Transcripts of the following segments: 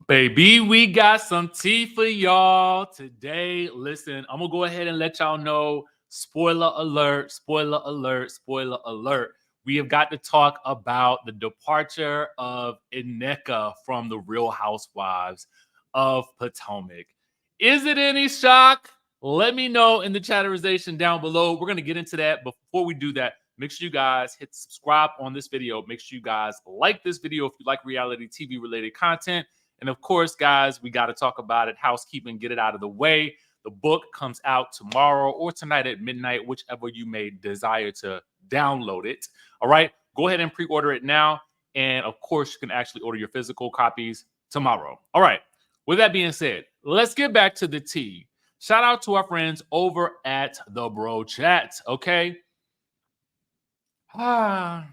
Baby, we got some tea for y'all today. Listen, I'm gonna go ahead and let y'all know. Spoiler alert, spoiler alert, spoiler alert. We have got to talk about the departure of Nneka from the Real Housewives of Potomac. Is it any shock? Let me know in the chatterization down below. We're gonna get into that. Before we do that, make sure you guys hit subscribe on this video. Make sure you guys like this video if you like reality TV related content. And of course, guys, we got to talk about it. Housekeeping, get it out of the way. The book comes out tomorrow or tonight at midnight, whichever you may desire to download it. All right, go ahead and pre-order it now. And of course, you can actually order your physical copies tomorrow. All right, with that being said, let's get back to the tea. Shout out to our friends over at the Bro Chat, okay? Now,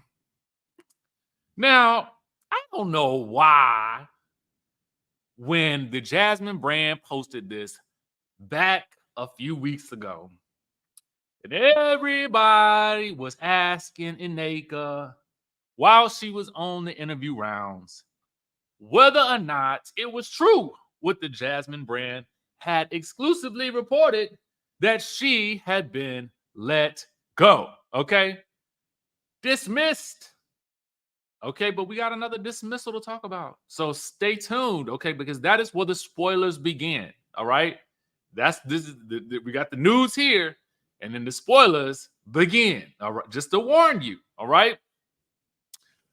I don't know why when the Jasmine brand posted this back a few weeks ago, and everybody was asking Nneka while she was on the interview rounds whether or not it was true what the Jasmine brand had exclusively reported that she had been let go. Okay? Dismissed. Okay, but we got another dismissal to talk about. So stay tuned, okay, because that is where the spoilers begin. All right. We got the news here, and then the spoilers begin. All right, just to warn you. All right.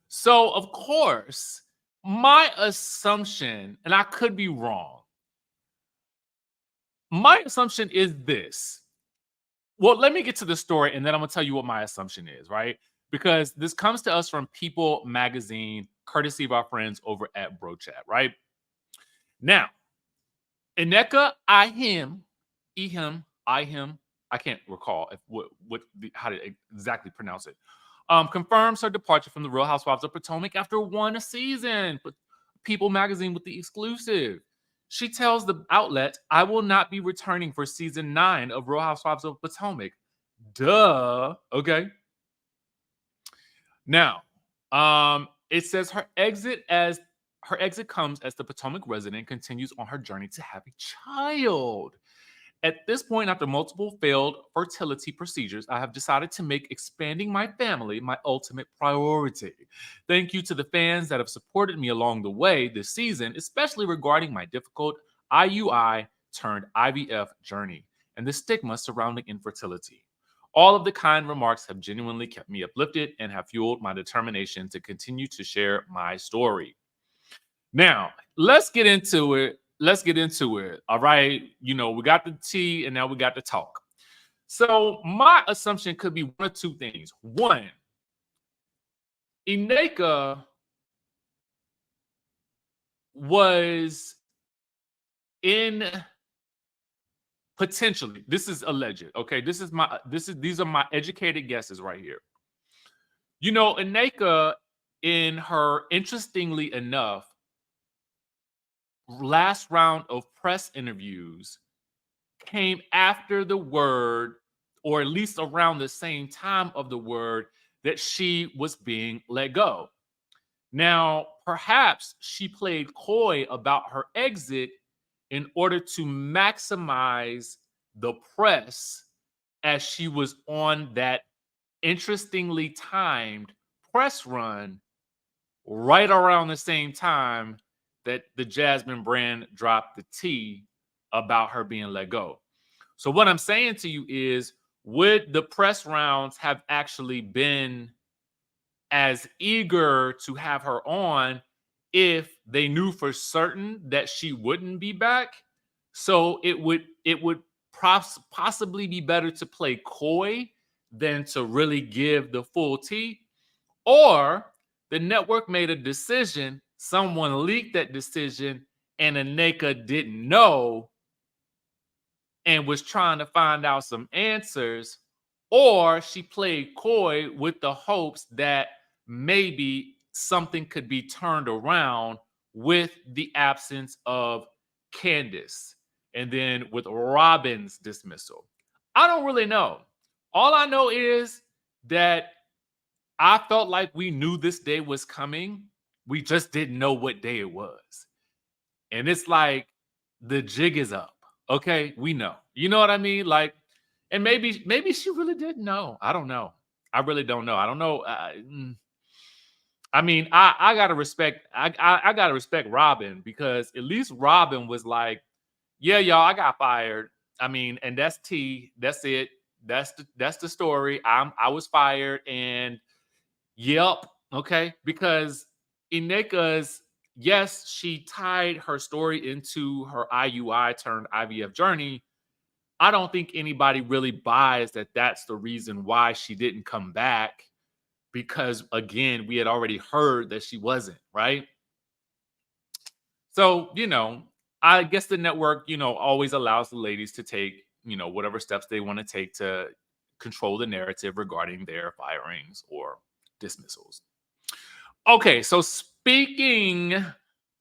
So, of course, my assumption, and I could be wrong, my assumption is this. Well, let me get to the story, and then I'm gonna tell you what my assumption is, right? Because this comes to us from People Magazine, courtesy of our friends over at Bro Chat, right? Now, Nneka, I can't recall if how to exactly pronounce it. Confirms her departure from the Real Housewives of Potomac after one season. People Magazine with the exclusive. She tells the outlet, "I will not be returning for season 9 of Real Housewives of Potomac." Duh. Okay. Now, it says her exit comes as the Potomac resident continues on her journey to have a child. At this point, after multiple failed fertility procedures, I have decided to make expanding my family my ultimate priority. Thank you to the fans that have supported me along the way this season, especially regarding my difficult IUI turned IVF journey and the stigma surrounding infertility. All of the kind remarks have genuinely kept me uplifted and have fueled my determination to continue to share my story. Now, let's get into it. Let's get into it. All right. You know, we got the tea and now we got the talk. So, my assumption could be one of two things. One, Nneka was in potentially, this is alleged. Okay. These are my educated guesses right here. You know, Nneka, in her, interestingly enough, last round of press interviews came after the word, or at least around the same time of the word, that she was being let go. Now, perhaps she played coy about her exit in order to maximize the press as she was on that interestingly timed press run right around the same time that the Jasmine brand dropped the tea about her being let go. So what I'm saying to you is, would the press rounds have actually been as eager to have her on if they knew for certain that she wouldn't be back? So it would possibly be better to play coy than to really give the full tea. Or the network made a decision, someone leaked that decision, and Nneka didn't know and was trying to find out some answers. Or she played coy with the hopes that maybe something could be turned around with the absence of Candace and then with Robin's dismissal. I don't really know. All I know is that I felt like we knew this day was coming. We just didn't know what day it was. And it's like the jig is up. Okay, we know. You know what I mean? Like, and maybe she really didn't know. I don't know. I really don't know. I don't know. I mean, I gotta respect. I gotta respect Robin, because at least Robin was like, "Yeah, y'all, I got fired. I mean, and that's T. That's it. That's the story. I was fired, and yep, okay." Because Nneka's, yes, she tied her story into her IUI turned IVF journey. I don't think anybody really buys that that's the reason why she didn't come back, because again, we had already heard that she wasn't, right? So, I guess the network, always allows the ladies to take, whatever steps they want to take to control the narrative regarding their firings or dismissals. Okay, so speaking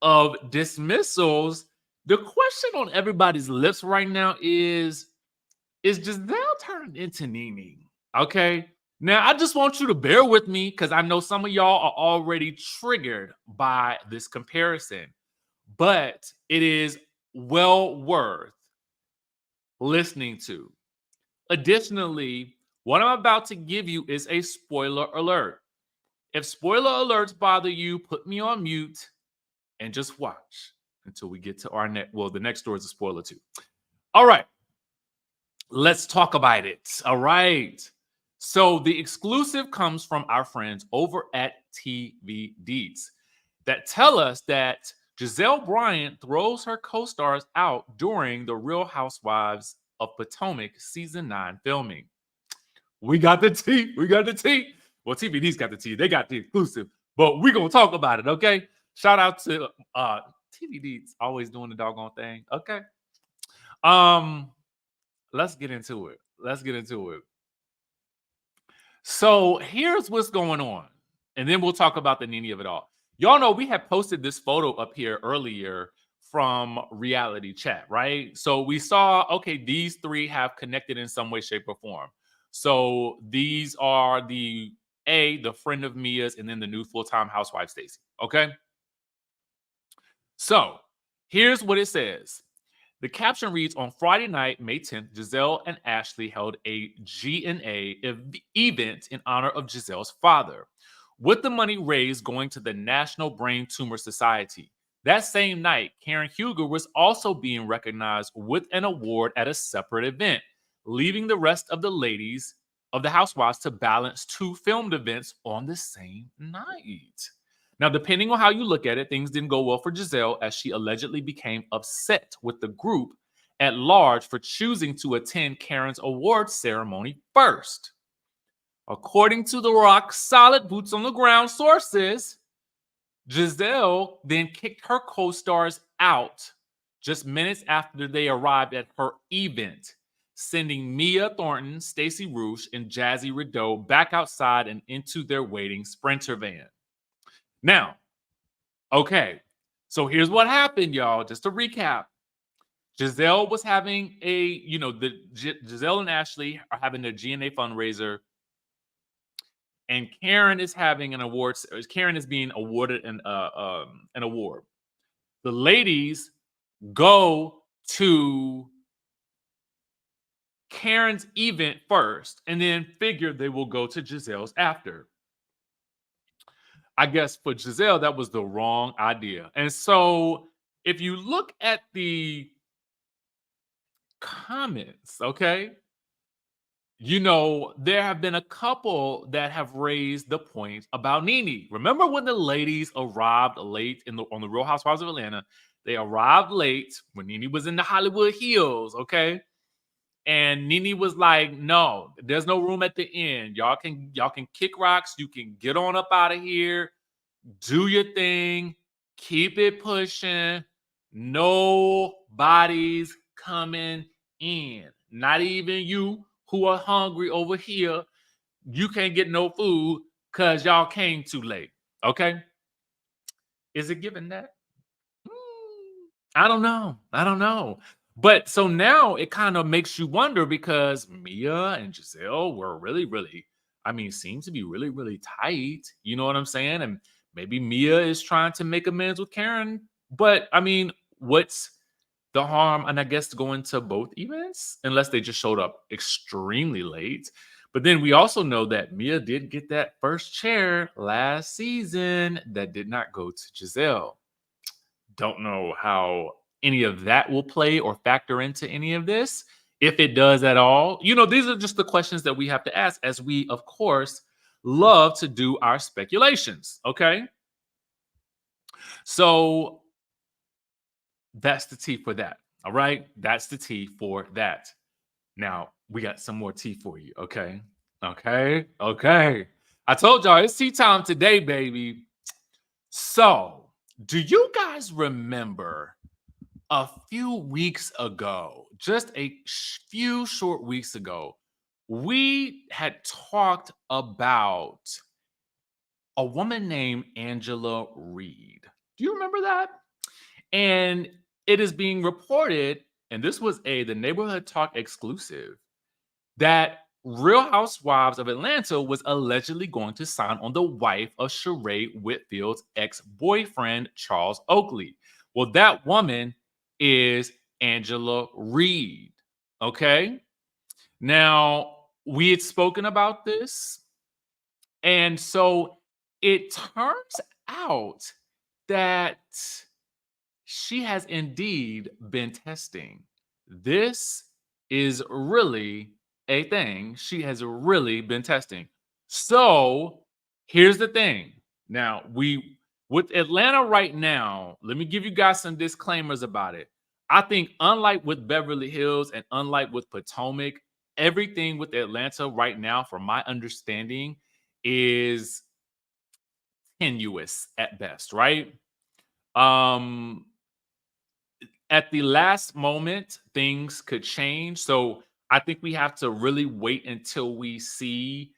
of dismissals, the question on everybody's lips right now is Gizelle turned into Nene? Okay. Now, I just want you to bear with me, because I know some of y'all are already triggered by this comparison, but it is well worth listening to. Additionally, what I'm about to give you is a spoiler alert. If spoiler alerts bother you, put me on mute and just watch until we get to our next. Well, the next story is a spoiler too. All right. Let's talk about it. All right. So the exclusive comes from our friends over at TV Deets that tell us that Gizelle Bryant throws her co-stars out during the Real Housewives of Potomac season 9 filming. We got the tea. We got the tea. Well, TVD's got the tea. They got the exclusive, but we're going to talk about it, okay? Shout out to TVD's always doing the doggone thing, okay? Let's get into it. So here's what's going on. And then we'll talk about the Nene of it all. Y'all know we had posted this photo up here earlier from Reality Chat, right? So we saw, okay, these three have connected in some way, shape, or form. So these are the friend of Mia's, and then the new full-time housewife, Stacey, okay? So here's what it says. The caption reads, on Friday night, May 10th, Gizelle and Ashley held a G&A event in honor of Gizelle's father, with the money raised going to the National Brain Tumor Society. That same night, Karen Huger was also being recognized with an award at a separate event, leaving the rest of the ladies of the housewives to balance two filmed events on the same night. Now, depending on how you look at it, things didn't go well for Gizelle, as she allegedly became upset with the group at large for choosing to attend Karen's awards ceremony first. According to the rock solid boots on the ground sources, Gizelle then kicked her co-stars out just minutes after they arrived at her event, sending Mia Thornton, Stacey Roush, and Jazzy Rideau back outside and into their waiting Sprinter van. Now, okay, so here's what happened, y'all. Just to recap, Gizelle was having Gizelle and Ashley are having their G&A fundraiser, and Karen is having an award. Karen is being awarded an award. The ladies go to Karen's event first, and then figure they will go to Gizelle's after. I guess for Gizelle, that was the wrong idea. And so if you look at the comments, okay, there have been a couple that have raised the point about Nene. Remember when the ladies arrived late on the Real Housewives of Atlanta? They arrived late when Nene was in the Hollywood Hills, okay? And Nene was like, no, there's no room at the end. Y'all can kick rocks. You can get on up out of here. Do your thing. Keep it pushing. Nobody's coming in. Not even you who are hungry over here. You can't get no food because y'all came too late. Okay? Is it given that? I don't know. But so now it kind of makes you wonder, because Mia and Gizelle were really, really, seem to be really, really tight. You know what I'm saying? And maybe Mia is trying to make amends with Karen. But what's the harm? And I guess going to both events, unless they just showed up extremely late. But then we also know that Mia did get that first chair last season that did not go to Gizelle. Don't know how any of that will play or factor into any of this, if it does at all. These are just the questions that we have to ask, as we, of course, love to do our speculations. Okay. So that's the tea for that. All right. That's the tea for that. Now, we got some more tea for you. Okay. Okay. I told y'all it's tea time today, baby. So, do you guys remember a few weeks ago, just a few short weeks ago, we had talked about a woman named Angela Reed? Do you remember that? And it is being reported, and this was the Neighborhood Talk exclusive, that Real Housewives of Atlanta was allegedly going to sign on the wife of Sheree Whitfield's ex-boyfriend, Charles Oakley. Well, that woman is Angela Reed. Okay. Now, we had spoken about this. And so it turns out that she has indeed been testing. This is really a thing. She has really been testing. So here's the thing. Now, with Atlanta right now, let me give you guys some disclaimers about it. I think, unlike with Beverly Hills and unlike with Potomac, everything with Atlanta right now, from my understanding, is tenuous at best, right? Um, at the last moment, things could change. So I think we have to really wait until we see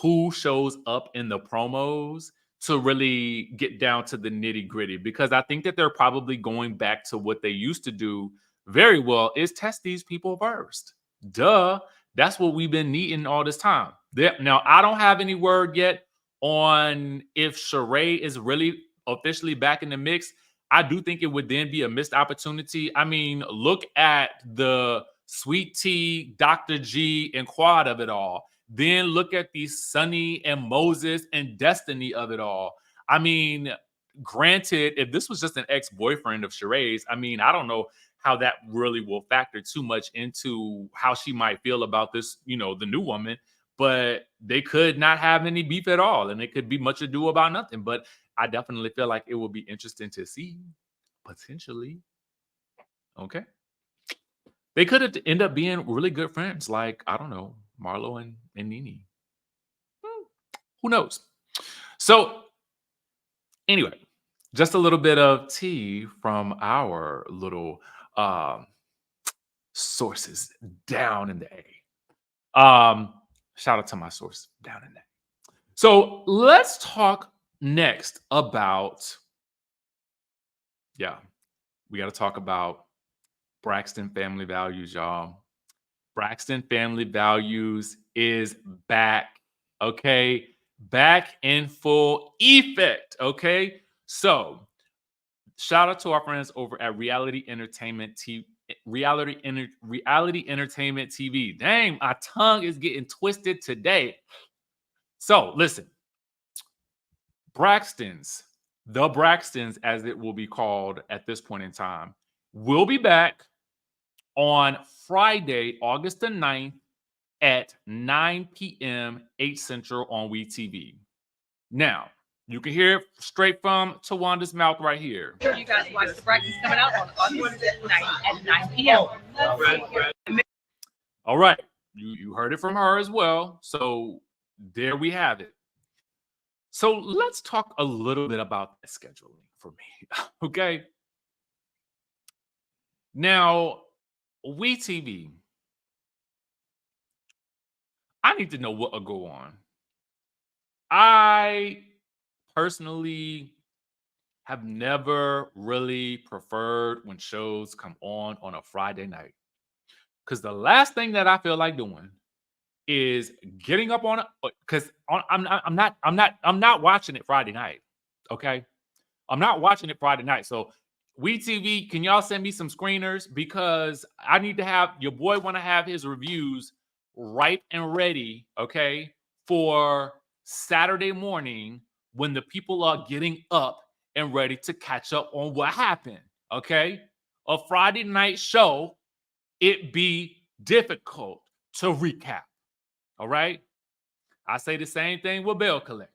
who shows up in the promos to really get down to the nitty gritty, because I think that they're probably going back to what they used to do very well, is test these people first. Duh. That's what we've been needing all this time. Now, I don't have any word yet on if Sheree is really officially back in the mix. I do think it would then be a missed opportunity. I mean, look at the Sweet Tea, Dr. G, and Quad of it all. Then look at the Sunny and Moses and Destiny of it all. I mean, granted, if this was just an ex-boyfriend of Sheree's, I mean, I don't know how that really will factor too much into how she might feel about this, the new woman. But they could not have any beef at all, and it could be much ado about nothing. But I definitely feel like it will be interesting to see, potentially. Okay. They could end up being really good friends, like, I don't know, Marlo and Nene. Who knows? So, anyway, just a little bit of tea from our little sources down in the A. Shout out to my source down in the A. So, let's talk next about, we got to talk about Braxton Family Values, y'all. Braxton Family Values is back, okay? Back in full effect, okay? So, shout out to our friends over at Reality Entertainment Entertainment TV. Dang, my tongue is getting twisted today. So, listen. The Braxtons, as it will be called at this point in time, will be back on Friday, August the 9th at 9 p.m. 8 Central on WeTV. Now, you can hear it straight from Tawanda's mouth right here. You guys watch the Braxtons coming out on August 9th at 9 p.m. All right. You heard it from her as well. So there we have it. So let's talk a little bit about that scheduling for me. Okay. Now, WeTV, I need to know what will go on. I personally have never really preferred when shows come on a Friday night, because the last thing that I feel like doing is getting up on it, because I'm not watching it Friday night. Okay, I'm not watching it Friday night. So WeTV, can y'all send me some screeners? Because I need to have, your boy want to have his reviews ripe and ready, okay, for Saturday morning when the people are getting up and ready to catch up on what happened, okay? A Friday night show, it be difficult to recap, all right? I say the same thing with Bell Collective.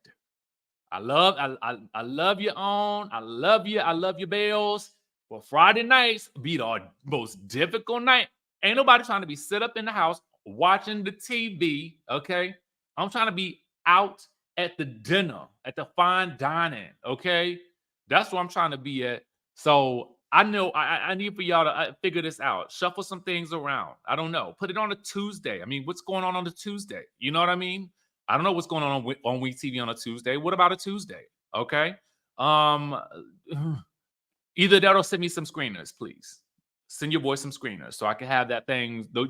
I love you on. I love you, Bells. But Friday nights be the most difficult night. Ain't nobody trying to be sit up in the house watching the TV, okay? I'm trying to be out at the dinner, at the fine dining, okay? That's where I'm trying to be at. So I know I need for y'all to figure this out. Shuffle some things around. I don't know. Put it on a Tuesday. I mean, what's going on a Tuesday? You know what I mean? I don't know what's going on WeTV on a Tuesday. What about a Tuesday? Okay. Either that or send me some screeners, please. Send your boy some screeners so I can have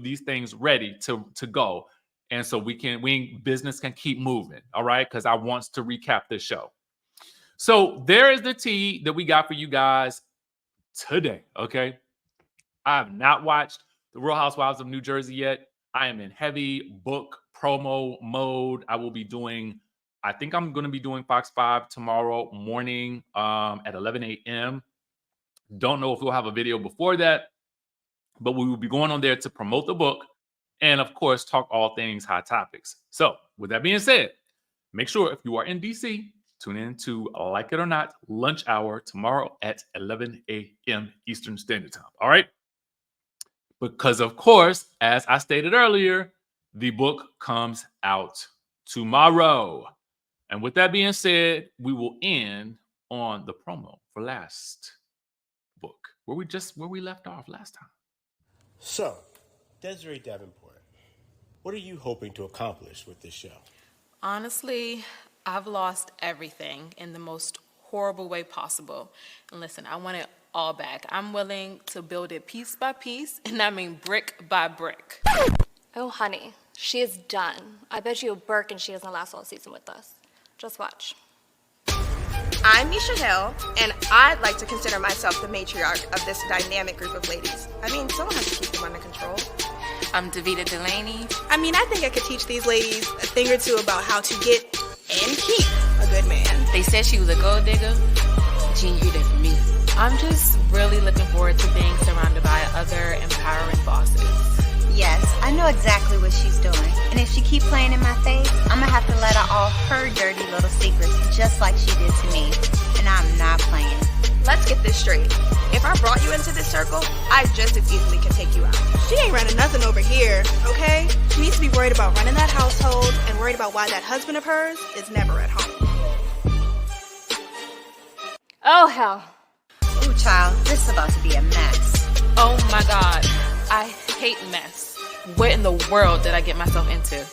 these things ready to go. And so business can keep moving. All right. Because I want to recap this show. So there is the tea that we got for you guys today. Okay. I have not watched The Real Housewives of New Jersey yet. I am in heavy book promo mode. I think I'm going to be doing Fox 5 tomorrow morning at 11 a.m. Don't know if we'll have a video before that, but we will be going on there to promote the book and, of course, talk all things hot topics. So with that being said, make sure if you are in DC, tune in to Like It or Not lunch hour tomorrow at 11 a.m. Eastern Standard Time. All right? Because, of course, as I stated earlier, the book comes out tomorrow. And with that being said, we will end on the promo for last book, where we left off last time. So, Desiree Davenport, what are you hoping to accomplish with this show? Honestly, I've lost everything in the most horrible way possible. And listen, I want it all back. I'm willing to build it piece by piece, and I mean brick by brick. Oh, honey, she is done. I bet you a Birkin she doesn't last all season with us. Just watch. I'm Misha Hill, and I'd like to consider myself the matriarch of this dynamic group of ladies. I mean, someone has to keep them under control. I'm Davita Delaney. I mean, I think I could teach these ladies a thing or two about how to get and keep a good man. They said she was a gold digger. She ain't hear that from me. I'm just really looking forward to being surrounded by other empowering bosses. Yes, I know exactly what she's doing. And if she keep playing in my face, I'm gonna have to let her all her dirty little secrets, just like she did to me. And I'm not playing. Let's get this straight. If I brought you into this circle, I just as easily can take you out. She ain't running nothing over here, okay? She needs to be worried about running that household and worried about why that husband of hers is never at home. Oh, hell. Ooh, child, this is about to be a mess. Oh my God, I hate mess. What in the world did I get myself into?